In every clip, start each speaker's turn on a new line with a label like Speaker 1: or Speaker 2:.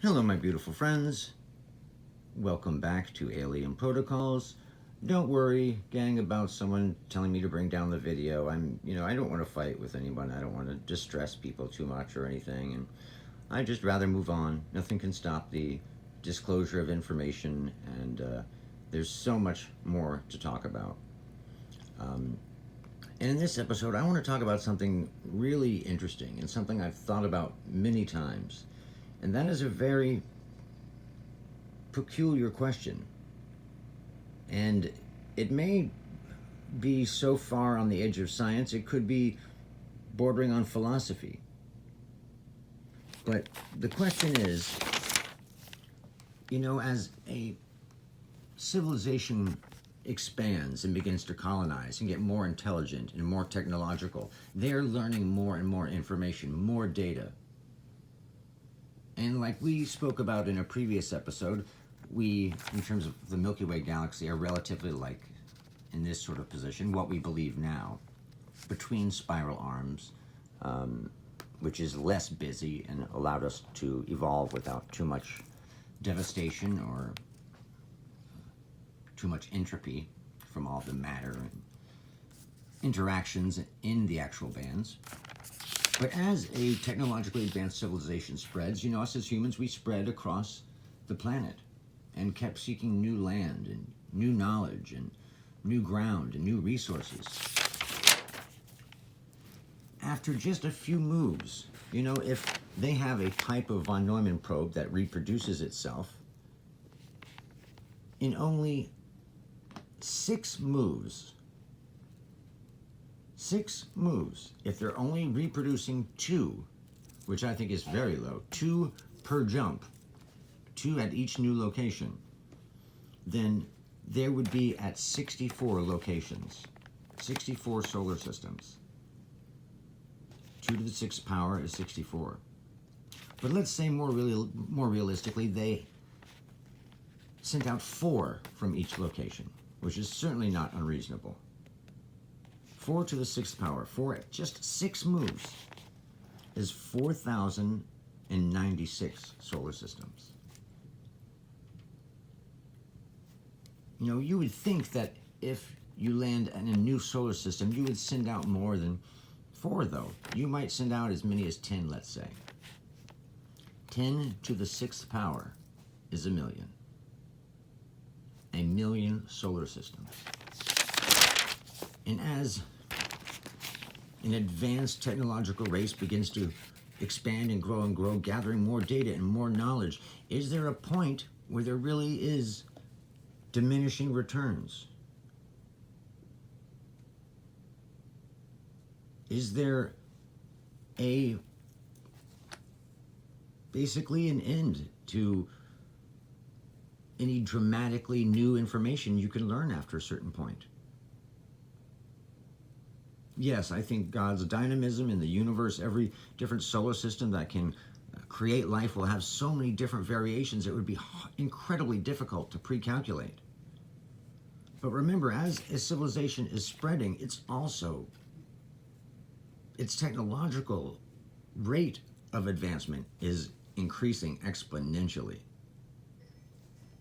Speaker 1: Hello, my beautiful friends. Welcome back to Alien Protocols. Don't worry, gang, about someone telling me to bring down the video. I don't want to fight with anyone. I don't want to distress people too much or anything. And I'd just rather move on. Nothing can stop the disclosure of information, and there's so much more to talk about. And in this episode, I want to talk about something really interesting and something I've thought about many times. And that is a very peculiar question. And it may be so far on the edge of science, it could be bordering on philosophy. But the question is, as a civilization expands and begins to colonize and get more intelligent and more technological, they're learning more and more information, more data. And like we spoke about in a previous episode, we, in terms of the Milky Way galaxy, are relatively like, in this sort of position, what we believe now, between spiral arms, which is less busy and allowed us to evolve without too much devastation or too much entropy from all the matter and interactions in the actual bands. But as a technologically advanced civilization spreads, us as humans, we spread across the planet and kept seeking new land and new knowledge and new ground and new resources. After just a few moves, if they have a type of von Neumann probe that reproduces itself, in only 6 moves, if they're only reproducing 2, which I think is very low, 2 per jump, 2 at each new location, then there would be at 64 locations, 64 solar systems. 2 to the 6th power is 64. But let's say more realistically, they sent out 4 from each location, which is certainly not unreasonable. 4 to the 6th power, 4 at just 6 moves, is 4,096 solar systems. You would think that if you land in a new solar system, you would send out more than 4, though. You might send out as many as 10, let's say. 10 to the 6th power is 1,000,000. 1,000,000 solar systems. And as an advanced technological race begins to expand and grow, gathering more data and more knowledge, is there a point where there really is diminishing returns? Is there basically an end to any dramatically new information you can learn after a certain point? Yes, I think God's dynamism in the universe, every different solar system that can create life will have so many different variations it would be incredibly difficult to pre-calculate. But remember, as a civilization is spreading, its technological rate of advancement is increasing exponentially.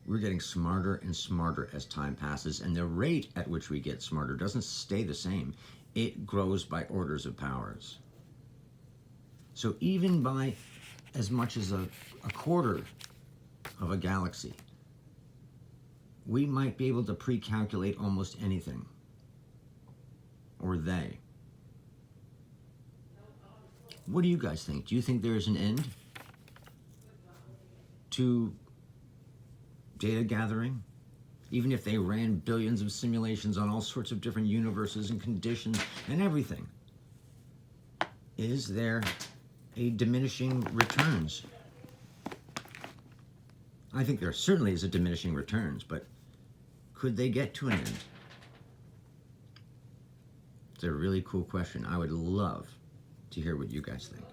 Speaker 1: We're getting smarter and smarter as time passes, and the rate at which we get smarter doesn't stay the same. It grows by orders of powers. So even by as much as a quarter of a galaxy, we might be able to pre-calculate almost anything. Or they. What do you guys think? Do you think there is an end to data gathering? Even if they ran billions of simulations on all sorts of different universes and conditions and everything, is there a diminishing returns? I think there certainly is a diminishing returns, but could they get to an end? It's a really cool question. I would love to hear what you guys think.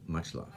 Speaker 1: Much love.